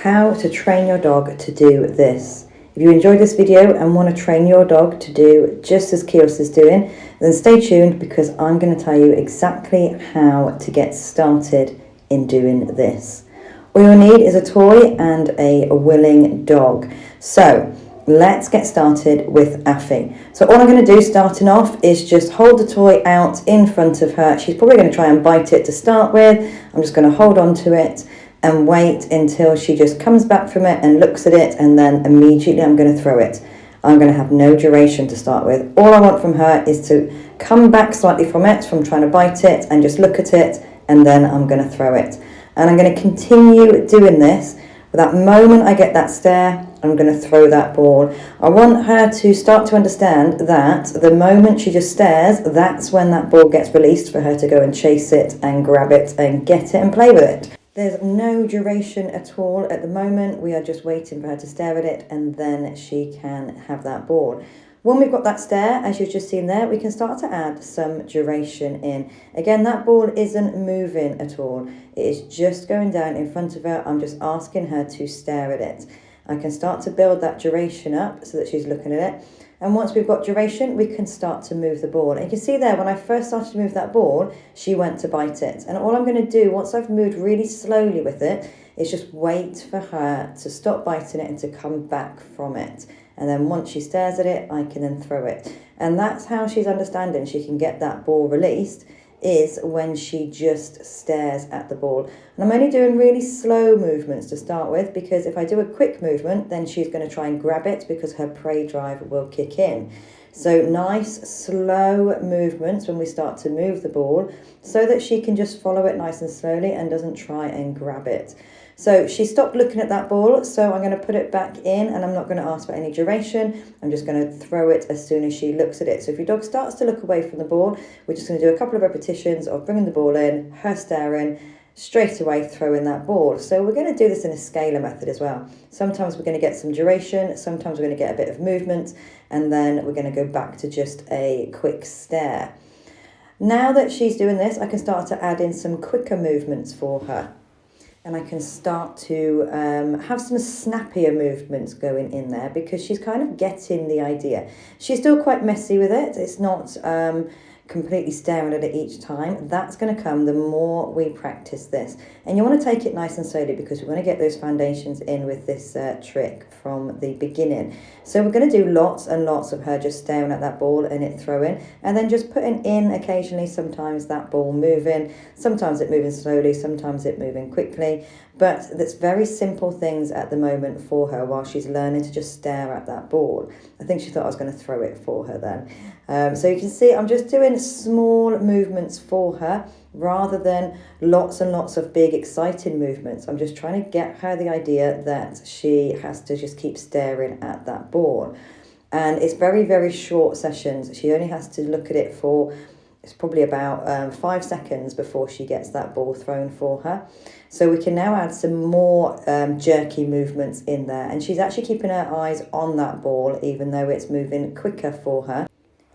how to train your dog to do this. If you enjoyed this video and want to train your dog to do just as Kios is doing, then stay tuned because I'm going to tell you exactly how to get started in doing this. All you'll need is a toy and a willing dog. So let's get started with Afi. So all I'm going to do starting off is just hold the toy out in front of her. She's probably going to try and bite it to start with. I'm just going to hold on to it and wait until she just comes back from it and looks at it, and then immediately I'm going to throw it. I'm going to have no duration to start with. All I want from her is to come back slightly from it, from trying to bite it, and just look at it, and then I'm going to throw it. And I'm going to continue doing this. That moment I get that stare, I'm going to throw that ball. I want her to start to understand that the moment she just stares, that's when that ball gets released for her to go and chase it and grab it and get it and play with it. There's no duration at all at the moment. We are just waiting for her to stare at it and then she can have that ball. When we've got that stare, as you've just seen there, we can start to add some duration in. Again, that ball isn't moving at all. It is just going down in front of her. I'm just asking her to stare at it. I can start to build that duration up so that she's looking at it. And once we've got duration, we can start to move the ball. And you can see there, when I first started to move that ball, she went to bite it. And all I'm going to do, once I've moved really slowly with it, is just wait for her to stop biting it and to come back from it. And then once she stares at it, I can then throw it. And that's how she's understanding she can get that ball released, is when she just stares at the ball. And I'm only doing really slow movements to start with, because if I do a quick movement, then she's going to try and grab it because her prey drive will kick in. So nice, slow movements when we start to move the ball so that she can just follow it nice and slowly and doesn't try and grab it. So she stopped looking at that ball, so I'm going to put it back in and I'm not going to ask for any duration. I'm just going to throw it as soon as she looks at it. So if your dog starts to look away from the ball, we're just going to do a couple of repetitions of bringing the ball in, her staring, straight away throwing that ball. So we're going to do this in a scalar method as well. Sometimes we're going to get some duration, sometimes we're going to get a bit of movement, and then we're going to go back to just a quick stare. Now that she's doing this, I can start to add in some quicker movements for her. And I can start to have some snappier movements going in there because she's kind of getting the idea. She's still quite messy with it. It's not completely staring at it each time. That's going to come the more we practice this. And you want to take it nice and slowly because we want to get those foundations in with this trick from the beginning. So we're going to do lots and lots of her just staring at that ball and it throwing, and then just putting in occasionally sometimes that ball moving, sometimes it moving slowly, sometimes it moving quickly. But that's very simple things at the moment for her while she's learning to just stare at that ball. I think she thought I was going to throw it for her then. So you can see I'm just doing small movements for her rather than lots and lots of big exciting movements. I'm just trying to get her the idea that she has to just keep staring at that ball. And it's very, very short sessions. She only has to look at it for, it's probably about 5 seconds before she gets that ball thrown for her. So we can now add some more jerky movements in there. And she's actually keeping her eyes on that ball, even though it's moving quicker for her.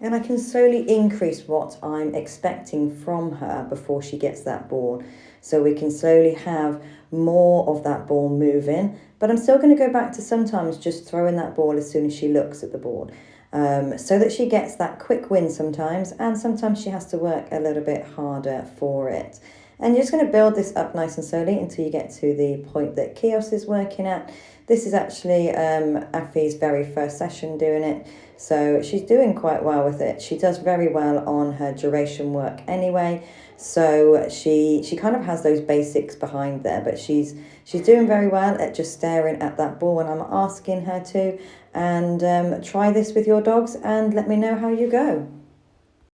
And I can slowly increase what I'm expecting from her before she gets that ball. So we can slowly have more of that ball moving. But I'm still going to go back to sometimes just throwing that ball as soon as she looks at the ball. So that she gets that quick win sometimes. And sometimes she has to work a little bit harder for it. And you're just going to build this up nice and slowly until you get to the point that Kios is working at. This is actually Afi's very first session doing it. So she's doing quite well with it. She does very well on her duration work anyway. So she kind of has those basics behind there, but she's doing very well at just staring at that ball when I'm asking her to. And try this with your dogs and let me know how you go.